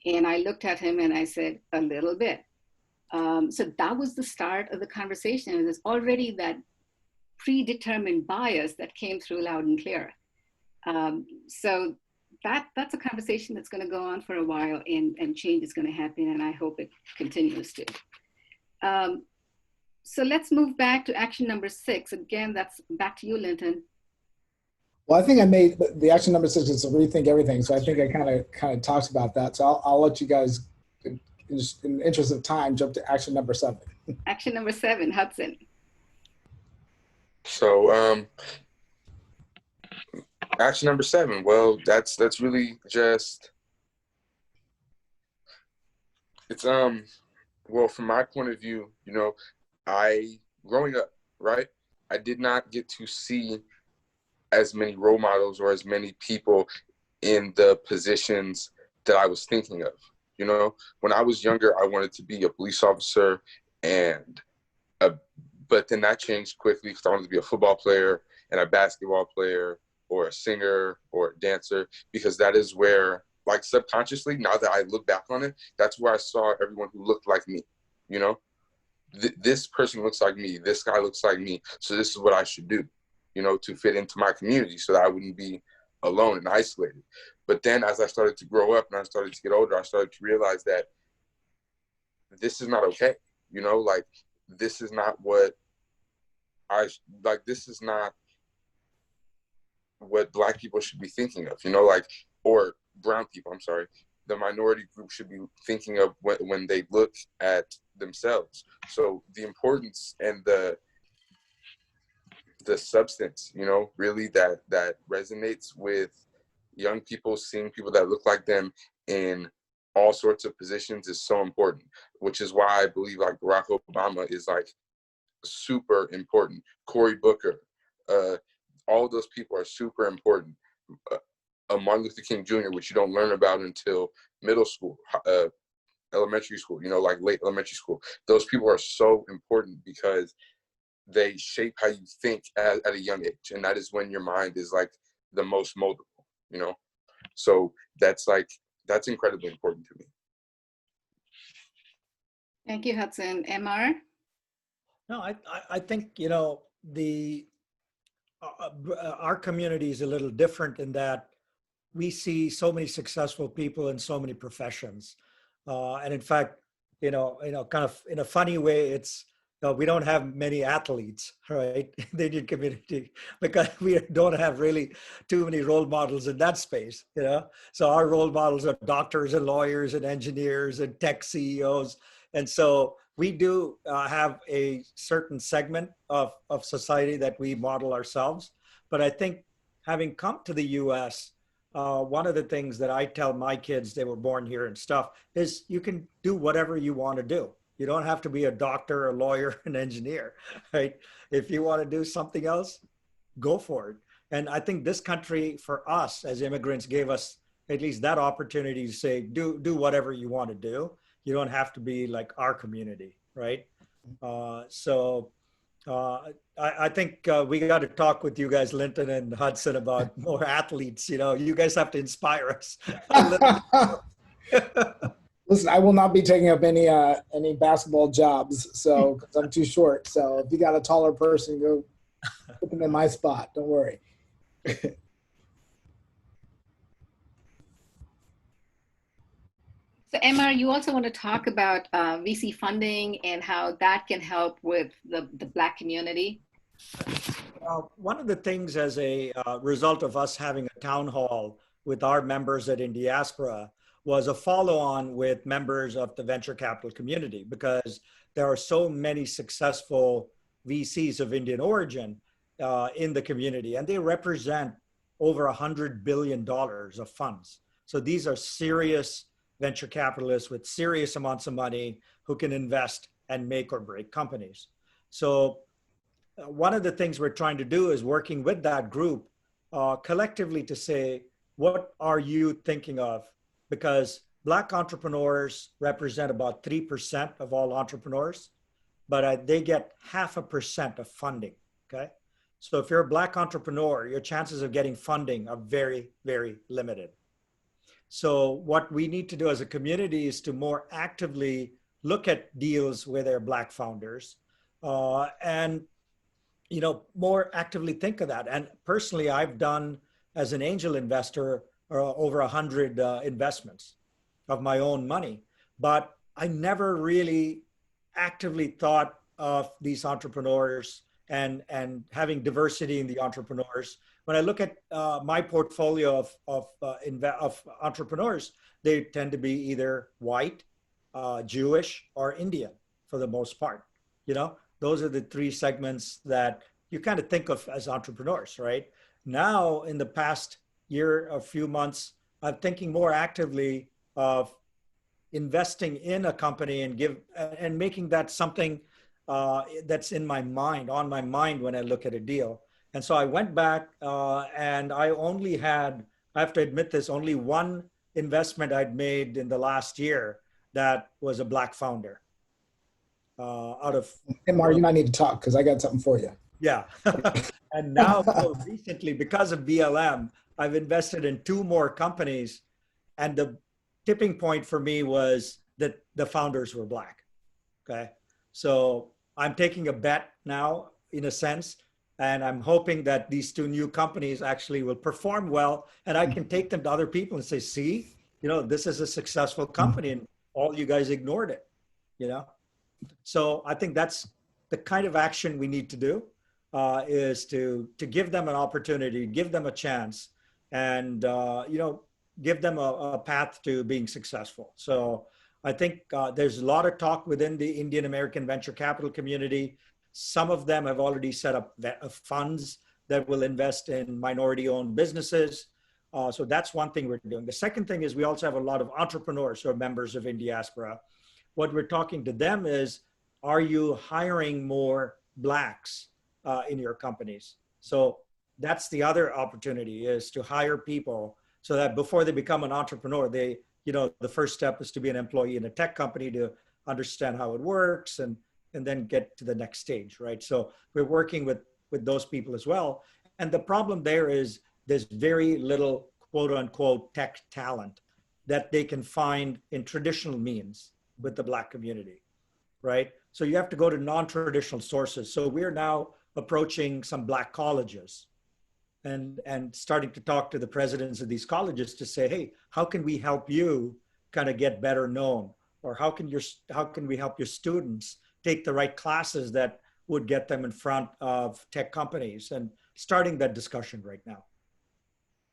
And I looked at him and I said, "A little bit." So that was the start of the conversation. There's already that predetermined bias that came through loud and clear. So that's a conversation that's going to go on for a while, and change is going to happen, and I hope it continues to. So let's move back to action number 6. Again, that's back to you, Linton. Well, I think I made the action number 6 is to rethink everything. So I think I kind of talked about that. So I'll let you guys, in the interest of time, jump to action number 7. Action number 7, Hudson. So action number 7. Well, that's really just, it's well, from my point of view, growing up, right, I did not get to see as many role models or as many people in the positions that I was thinking of. When I was younger, I wanted to be a police officer, but then that changed quickly because I wanted to be a football player and a basketball player or a singer or a dancer, because that is where, subconsciously, now that I look back on it, that's where I saw everyone who looked like me. This person looks like me, this guy looks like me, so this is what I should do, to fit into my community so that I wouldn't be alone and isolated. But then as I started to grow up and I started to get older, I started to realize that this is not okay. This is not what this is not what Black people should be thinking of, or brown people, I'm sorry, the minority group should be thinking of when they look at themselves. So the importance and the substance, really that resonates with young people, seeing people that look like them in all sorts of positions is so important, which is why I believe Barack Obama is super important. Cory Booker, all of those people are super important. Martin Luther King Jr., which you don't learn about until middle school, elementary school, late elementary school. Those people are so important because they shape how you think at a young age. And that is when your mind is the most moldable, So that's incredibly important to me. Thank you, Hudson. MR? No, I think, our community is a little different in that we see so many successful people in so many professions. And in fact, kind of in a funny way, it's, we don't have many athletes, right, in the Indian community, because we don't have really too many role models in that space, So our role models are doctors and lawyers and engineers and tech CEOs. And so we do have a certain segment of society that we model ourselves. But I think having come to the US, one of the things that I tell my kids, they were born here and stuff, is you can do whatever you want to do. You don't have to be a doctor, a lawyer, an engineer, right? If you want to do something else, go for it. And I think this country, for us as immigrants, gave us at least that opportunity to say, do whatever you want to do. You don't have to be like our community, right? I think we got to talk with you guys, Linton and Hudson, about more athletes. You know, you guys have to inspire us. Listen, I will not be taking up any basketball jobs, so because I'm too short. So if you got a taller person, go put them in my spot. Don't worry. So Emma, you also want to talk about VC funding and how that can help with the Black community? One of the things as a result of us having a town hall with our members at Indiaspora was a follow-on with members of the venture capital community, because there are so many successful VCs of Indian origin in the community, and they represent over $100 billion of funds. So these are serious venture capitalists with serious amounts of money who can invest and make or break companies. So one of the things we're trying to do is working with that group collectively to say, what are you thinking of? Because Black entrepreneurs represent about 3% of all entrepreneurs, but they get 0.5% of funding, okay? So if you're a Black entrepreneur, your chances of getting funding are very, very limited. So what we need to do as a community is to more actively look at deals where there are Black founders and, you know, more actively think of that. And personally, I've done, as an angel investor, over 100 investments of my own money, but I never really actively thought of these entrepreneurs and having diversity in the entrepreneurs. When I look at my portfolio of entrepreneurs, they tend to be either white, Jewish, or Indian for the most part. You know, those are the three segments that you kind of think of as entrepreneurs, right? Now, in the past year, a few months, I'm thinking more actively of investing in a company and making that something that's in my mind, on my mind when I look at a deal. And so I went back and I only had, I have to admit this, only one investment I'd made in the last year that was a Black founder out of. Hey, Mar, you might need to talk because I got something for you. Yeah. And now more recently, because of BLM, I've invested in 2 more companies. And the tipping point for me was that the founders were Black. Okay. So I'm taking a bet now, in a sense, and I'm hoping that these 2 new companies actually will perform well, and I can take them to other people and say, see, you know, this is a successful company and all you guys ignored it, you know? So I think that's the kind of action we need to do, is to give them an opportunity, give them a chance, and, you know, give them a path to being successful. So I think there's a lot of talk within the Indian American venture capital community. Some of them have already set up funds that will invest in minority-owned businesses. So that's one thing we're doing. The second thing is we also have a lot of entrepreneurs who are members of Indiaspora. What we're talking to them is, are you hiring more Blacks in your companies? So that's the other opportunity, is to hire people so that before they become an entrepreneur, they, you know, the first step is to be an employee in a tech company to understand how it works and then get to the next stage, right? So we're working with those people as well. And the problem there is there's very little quote unquote tech talent that they can find in traditional means with the Black community, right? So you have to go to non-traditional sources. So we're now approaching some Black colleges and starting to talk to the presidents of these colleges to say, hey, how can we help you kind of get better known? Or how can we help your students take the right classes that would get them in front of tech companies, and starting that discussion right now.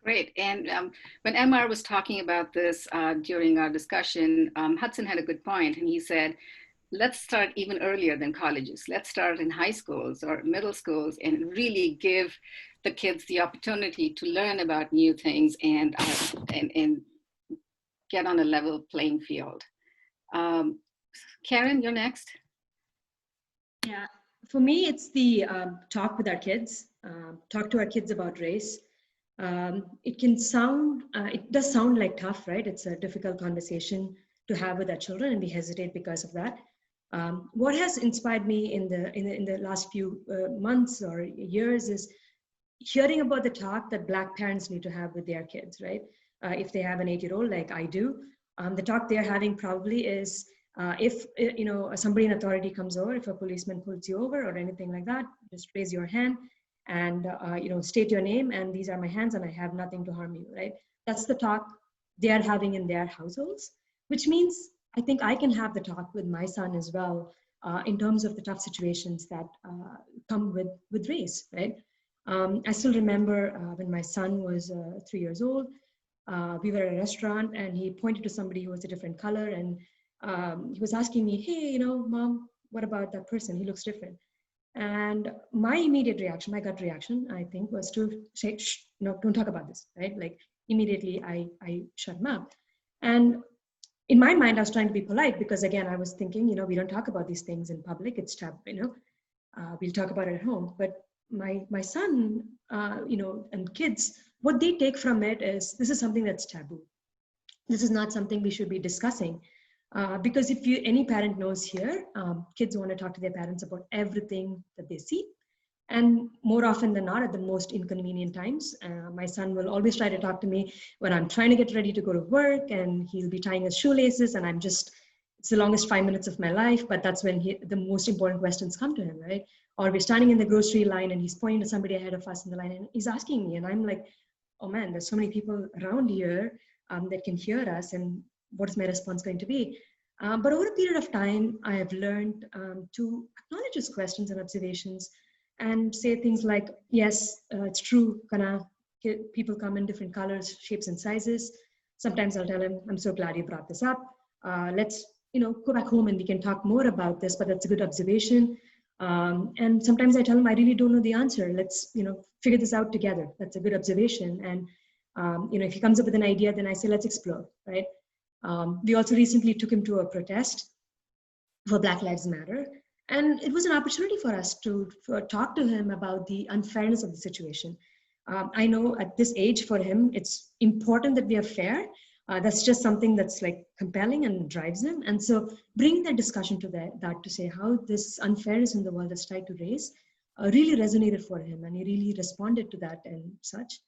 Great. And when Emma was talking about this during our discussion, Hudson had a good point. And he said, let's start even earlier than colleges. Let's start in high schools or middle schools and really give the kids the opportunity to learn about new things and get on a level playing field. Karen, you're next. Yeah, for me, it's the talk with our kids, talk to our kids about race. It can sound, it does sound like tough, right? It's a difficult conversation to have with our children, and we hesitate because of that. What has inspired me in the last few months or years is hearing about the talk that Black parents need to have with their kids, right? If they have an 8-year-old like I do, the talk they're having probably is, if you know, somebody in authority comes over, if a policeman pulls you over or anything like that, just raise your hand and you know, state your name, and these are my hands and I have nothing to harm you, right? That's the talk they are having in their households, which means I think I can have the talk with my son as well, in terms of the tough situations that come with race, right? I still remember when my son was 3 years old, we were at a restaurant and he pointed to somebody who was a different color, and he was asking me, hey, you know, Mom, what about that person? He looks different. And my immediate reaction, my gut reaction, I think, was to say, shh, no, don't talk about this, right? Like immediately I shut him up. And in my mind, I was trying to be polite because, again, I was thinking, you know, we don't talk about these things in public. It's taboo, you know, we'll talk about it at home. But my son, you know, and kids, what they take from it is, this is something that's taboo. This is not something we should be discussing. Because if any parent knows here, kids want to talk to their parents about everything that they see. And more often than not, at the most inconvenient times, my son will always try to talk to me when I'm trying to get ready to go to work, and he'll be tying his shoelaces, and it's the longest 5 minutes of my life, but that's when the most important questions come to him, right? Or we're standing in the grocery line and he's pointing to somebody ahead of us in the line and he's asking me, and I'm like, oh man, there's so many people around here that can hear us, and what is my response going to be? But over a period of time, I have learned to acknowledge his questions and observations and say things like, yes, it's true, people come in different colors, shapes, and sizes. Sometimes I'll tell him, I'm so glad you brought this up. Let's, you know, go back home and we can talk more about this, but that's a good observation. And sometimes I tell him, I really don't know the answer. Let's, you know, figure this out together. That's a good observation. And, you know, if he comes up with an idea, then I say, let's explore, right? We also recently took him to a protest for Black Lives Matter. And it was an opportunity for us to talk to him about the unfairness of the situation. I know at this age for him, it's important that we are fair. That's just something that's like compelling and drives him. And so bringing that discussion to that to say how this unfairness in the world is tied to race really resonated for him, and he really responded to that and such.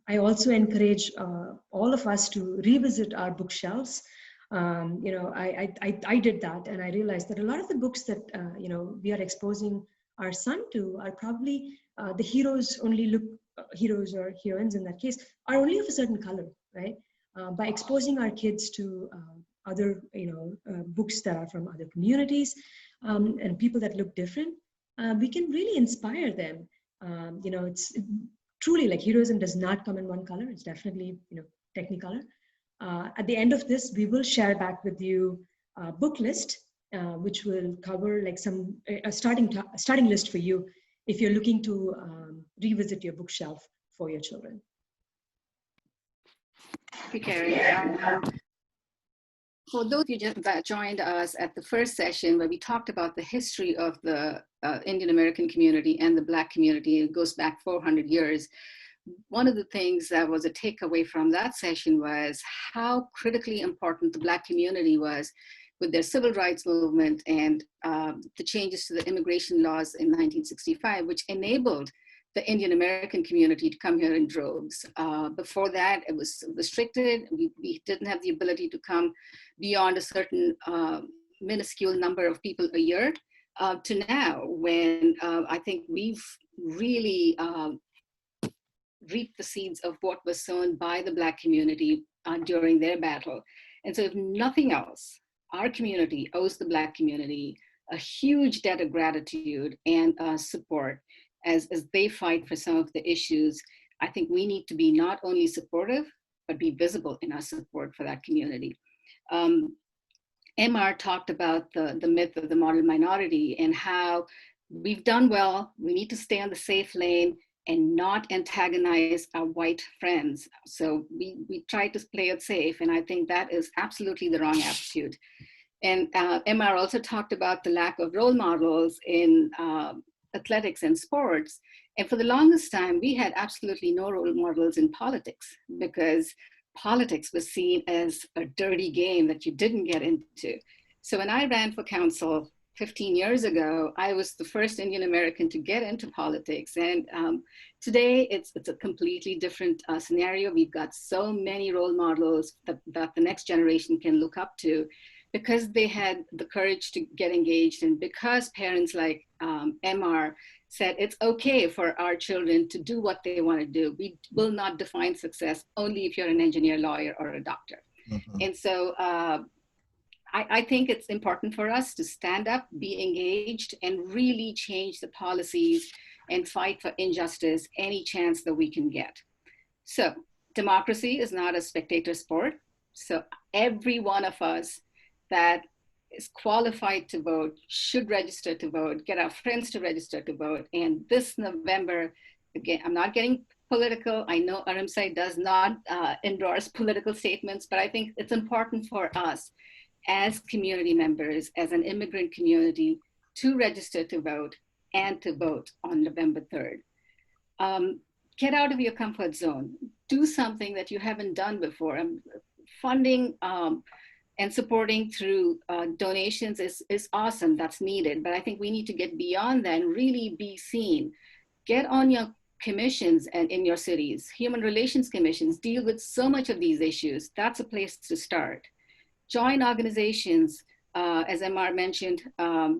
I also encourage all of us to revisit our bookshelves. You know, I did that, and I realized that a lot of the books that you know, we are exposing our son to are probably the heroes or heroines in that case are only of a certain color, right? By exposing our kids to other, you know, books that are from other communities and people that look different, we can really inspire them. You know, it's truly like heroism does not come in one color. It's definitely, you know, technicolor. At the end of this, we will share back with you a book list, which will cover like a starting list for you if you're looking to revisit your bookshelf for your children. Thank you, Karen. For those of you that joined us at the first session where we talked about the history of the Indian American community and the Black community, it goes back 400 years. One of the things that was a takeaway from that session was how critically important the Black community was with their civil rights movement and the changes to the immigration laws in 1965, which enabled the Indian American community to come here in droves. Before that, it was restricted. We didn't have the ability to come beyond a certain minuscule number of people a year, to now when I think we've really reaped the seeds of what was sown by the Black community during their battle. And so if nothing else, our community owes the Black community a huge debt of gratitude and support as they fight for some of the issues. I think we need to be not only supportive, but be visible in our support for that community. And MR talked about the myth of the model minority and how we've done well, we need to stay on the safe lane and not antagonize our white friends. So we try to play it safe, and I think that is absolutely the wrong attitude. And MR also talked about the lack of role models in athletics and sports. And for the longest time, we had absolutely no role models in politics because politics was seen as a dirty game that you didn't get into. So when I ran for council 15 years ago, I was the first Indian American to get into politics. And today it's a completely different scenario. We've got so many role models that the next generation can look up to because they had the courage to get engaged, and because parents like MR said it's okay for our children to do what they want to do. We will not define success only if you're an engineer, lawyer, or a doctor. And so I think it's important for us to stand up, be engaged, and really change the policies and fight for injustice any chance that we can get. So democracy is not a spectator sport. So every one of us that is qualified to vote should register to vote, get our friends to register to vote. And this November, again, I'm not getting political. I know REIMAGINE does not endorse political statements, but I think it's important for us as community members, as an immigrant community, to register to vote and to vote on November 3rd. Get out of your comfort zone. Do something that you haven't done before. Funding and supporting through donations is awesome, that's needed, but I think we need to get beyond that and really be seen. Get on your commissions and in your cities, human relations commissions deal with so much of these issues. That's a place to start. Join organizations, as MR mentioned,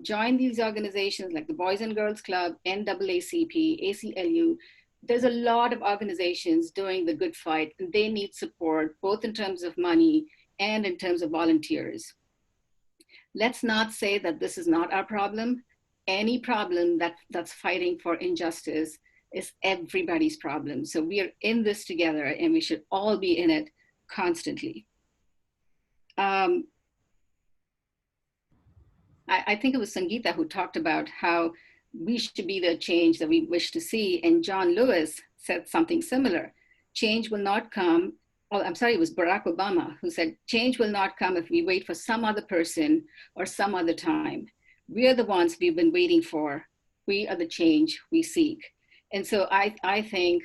join these organizations like the Boys and Girls Club, NAACP, ACLU. There's a lot of organizations doing the good fight, and they need support, both in terms of money and in terms of volunteers. Let's not say that this is not our problem. Any problem that's fighting for injustice is everybody's problem. So we are in this together, and we should all be in it constantly. I think it was Sangeeta who talked about how we should be the change that we wish to see, and John Lewis said something similar. Change will not come. Oh, I'm sorry, it was Barack Obama who said, change will not come if we wait for some other person or some other time. We are the ones we've been waiting for. We are the change we seek. And so I think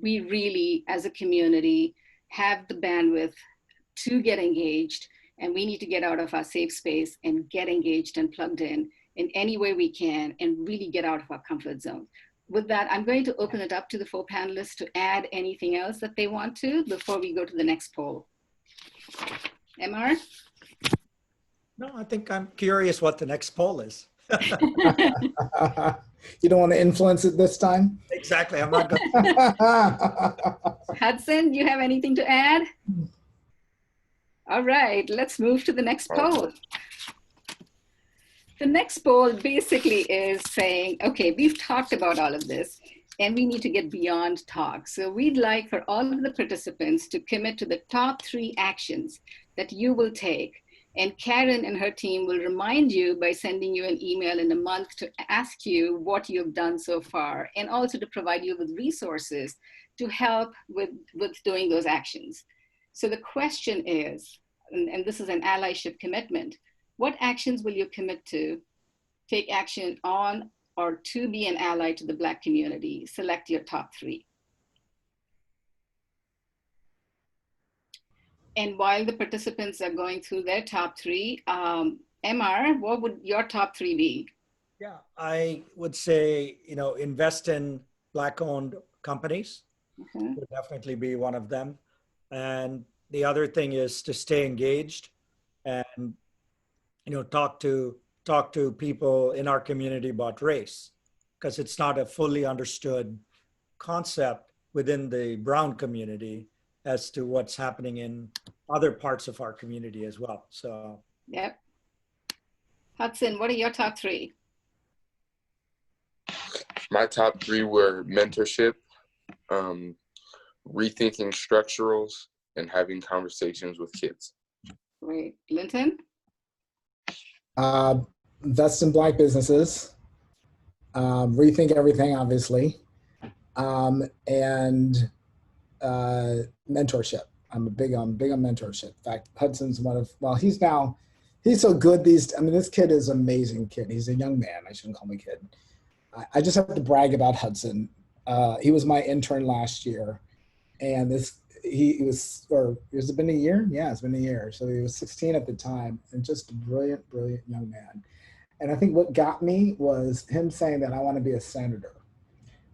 we really, as a community, have the bandwidth to get engaged, and we need to get out of our safe space and get engaged and plugged in any way we can and really get out of our comfort zone. With that, I'm going to open it up to the four panelists to add anything else that they want to before we go to the next poll. MR? No, I think I'm curious what the next poll is. You don't want to influence it this time? Exactly, I'm not going to. Hudson, do you have anything to add? All right, let's move to the next poll. The next poll basically is saying, okay, we've talked about all of this and we need to get beyond talk. So we'd like for all of the participants to commit to the top 3 actions that you will take. And Karen and her team will remind you by sending you an email in a month to ask you what you've done so far, and also to provide you with resources to help with doing those actions. So the question is, and this is an allyship commitment, what actions will you commit to take action on or to be an ally to the Black community? Select your top 3. And while the participants are going through their top 3, MR, what would your top 3 be? Yeah, I would say, invest in Black-owned companies. Would definitely be one of them. And the other thing is to stay engaged and, talk to people in our community about race, because it's not a fully understood concept within the brown community as to what's happening in other parts of our community as well. So, yep. Hudson, what are your top 3? My top 3 were mentorship, rethinking structurals, and having conversations with kids. Great. Linton? Uh, Invest in Black businesses, rethink everything, obviously, and mentorship. I'm big on mentorship. In fact, Hudson's he's so good this kid is an amazing kid. He's a young man. I shouldn't call him a kid. I just have to brag about Hudson. He was my intern last year, and has it been a year? Yeah, it's been a year. So he was 16 at the time, and just a brilliant young man. And I think what got me was him saying that I want to be a senator.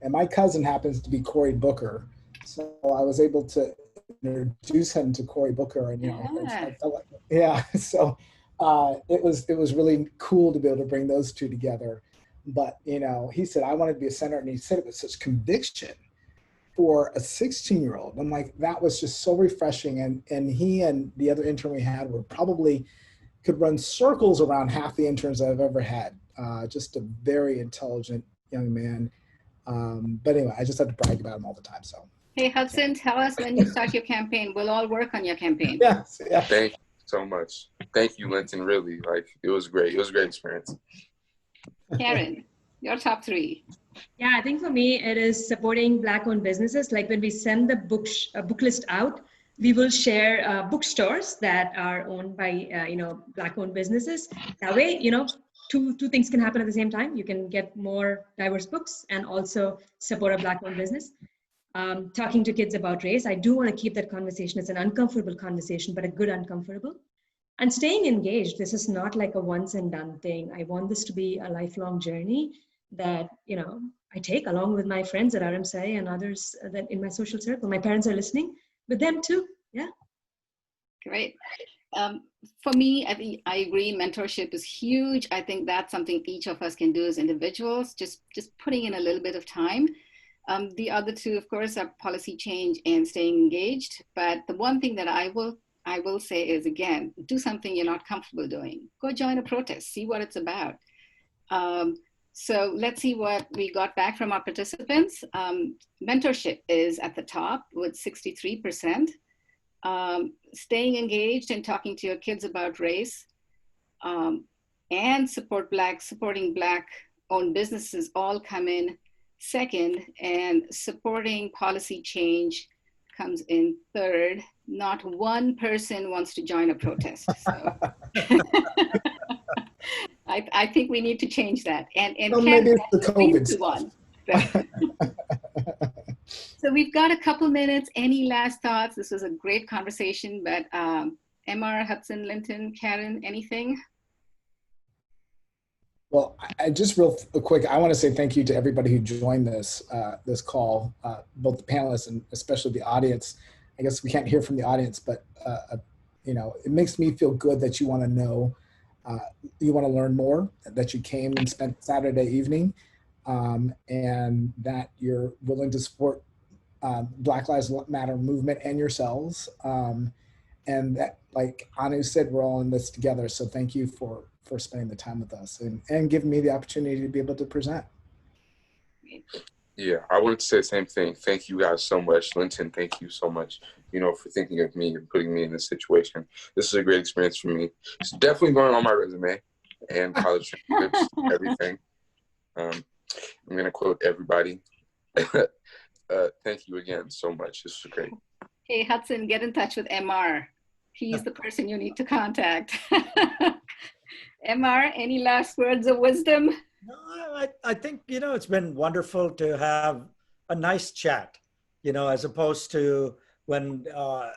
And my cousin happens to be Cory Booker, so I was able to introduce him to Cory Booker, and So it was really cool to be able to bring those two together. But he said I wanted to be a senator, and he said it with such conviction for a 16-year-old. I'm like, that was just so refreshing. And he and the other intern we had were probably could run circles around half the interns I've ever had. Just a very intelligent young man. But anyway, I just have to brag about him all the time. So. Hey, Hudson, tell us when you start your campaign. We'll all work on your campaign. Yes. Yeah. Thank you so much. Thank you, Linton. Really, it was great. It was a great experience. Karen, your top three. Yeah, I think for me, it is supporting Black-owned businesses. Like when we send the book list out, we will share bookstores that are owned by, Black-owned businesses. That way, two things can happen at the same time. You can get more diverse books and also support a Black-owned business. Talking to kids about race, I do want to keep that conversation. It's an uncomfortable conversation, but a good uncomfortable. And staying engaged. This is not like a once and done thing. I want this to be a lifelong journey that, I take along with my friends at RMSI and others that in my social circle. My parents are listening, but them too. Yeah. Great. For me, I agree. Mentorship is huge. I think that's something each of us can do as individuals, just putting in a little bit of time. The other two, of course, are policy change and staying engaged. But the one thing that I will say is, again, do something you're not comfortable doing. Go join a protest, see what it's about. So let's see what we got back from our participants. Mentorship is at the top with 63%. Staying engaged and talking to your kids about race, and supporting Black-owned businesses all come in second, and supporting policy change comes in third. Not one person wants to join a protest. So. I think we need to change that. And maybe it's the COVID one. So we've got a couple minutes. Any last thoughts? This was a great conversation, but MR, Hudson, Linton, Karen, anything? Well, I just real quick, I want to say thank you to everybody who joined this call, both the panelists and especially the audience. I guess we can't hear from the audience, but it makes me feel good that you want to know, you want to learn more, that you came and spent Saturday evening, and that you're willing to support Black Lives Matter movement and yourselves. And that, like Anu said, we're all in this together. So thank you for spending the time with us and giving me the opportunity to be able to present. Yeah, I wanted to say the same thing. Thank you guys so much. Linton, thank you so much, for thinking of me and putting me in this situation. This is a great experience for me. It's definitely going on my resume and college transcripts, everything. I'm going to quote everybody. Thank you again so much. This was great. Hey, Hudson, get in touch with MR. He's the person you need to contact. MR, any last words of wisdom? No, I think, it's been wonderful to have a nice chat, as opposed to when, a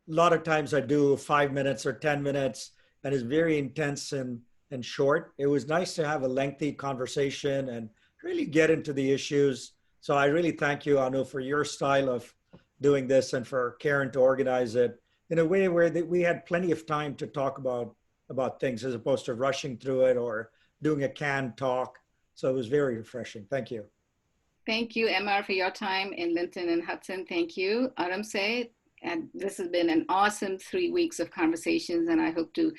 lot of times I do 5 minutes or 10 minutes and it's very intense and short. It was nice to have a lengthy conversation and really get into the issues. So I really thank you, Anu, for your style of doing this and for Karen to organize it in a way where we had plenty of time to talk about things as opposed to rushing through it or doing a canned talk. So it was very refreshing. Thank you. Thank you, MR, for your time, and Linton and Hudson, thank you. RMSei, and this has been an awesome 3 weeks of conversations, and I hope to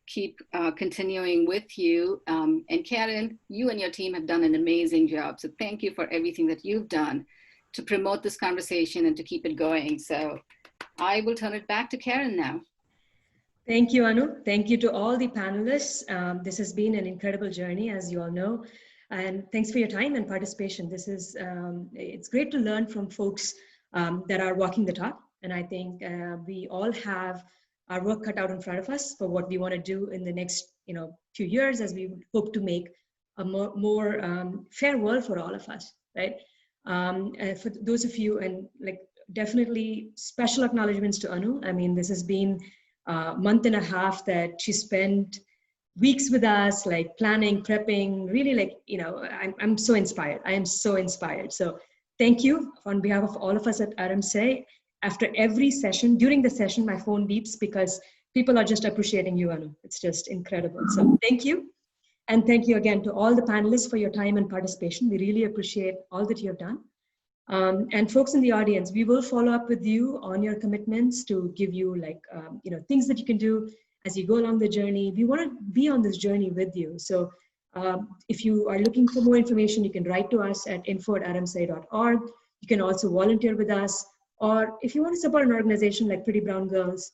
keep continuing with you. And Karen, you and your team have done an amazing job. So thank you for everything that you've done to promote this conversation and to keep it going. So I will turn it back to Karen now. Thank you, Anu. Thank you to all the panelists. This has been an incredible journey, as you all know. And thanks for your time and participation. This is, it's great to learn from folks that are walking the talk. And I think we all have our work cut out in front of us for what we want to do in the next few years, as we hope to make a more fair world for all of us, right? For those of you, and like definitely special acknowledgements to Anu. I mean, this has been a month and a half that she spent weeks with us, like planning, prepping, really like, I'm so inspired. I am so inspired. So thank you on behalf of all of us at RMSei. After every session, during the session, my phone beeps because people are just appreciating you, Anu. It's just incredible. So thank you. And thank you again to all the panelists for your time and participation. We really appreciate all that you have done. And folks in the audience, we will follow up with you on your commitments to give you like, things that you can do as you go along the journey. We want to be on this journey with you. So if you are looking for more information, you can write to us at info@aramsei.org. You can also volunteer with us. Or if you want to support an organization like Pretty Brown Girls,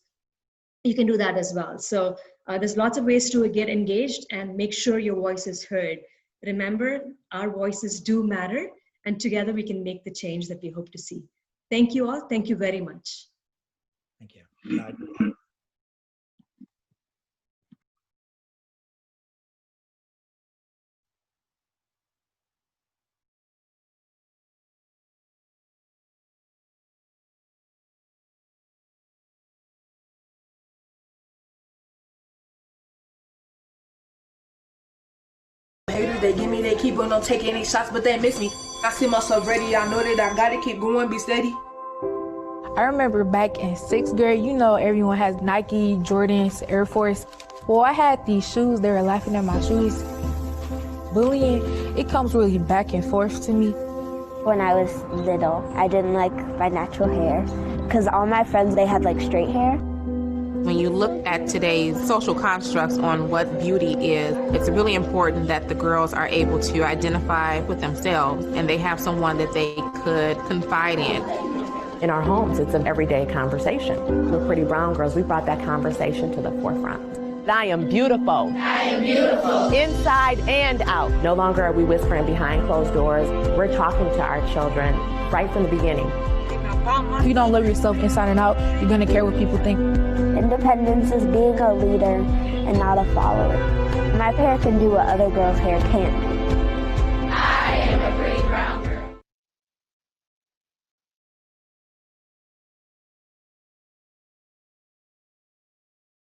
you can do that as well. So there's lots of ways to get engaged and make sure your voice is heard. Remember, our voices do matter, and together we can make the change that we hope to see. Thank you all. Thank you very much. Thank you. Bye. Haters, they give me, they keep on taking any shots, but they miss me. I see myself ready, I know that I gotta keep going, be steady. I remember back in 6th grade, everyone has Nike, Jordans, Air Force. Well, I had these shoes, they were laughing at my shoes. Bullying, it comes really back and forth to me. When I was little, I didn't like my natural hair because all my friends, they had like straight hair. When you look at today's social constructs on what beauty is, it's really important that the girls are able to identify with themselves and they have someone that they could confide in. In our homes, it's an everyday conversation. We're Pretty Brown Girls. We brought that conversation to the forefront. I am beautiful. I am beautiful. Inside and out. No longer are we whispering behind closed doors. We're talking to our children right from the beginning. If you don't love yourself inside and out, you're going to care what people think. Independence is being a leader and not a follower. My hair can do what other girls' hair can't do. I am a pretty brown girl.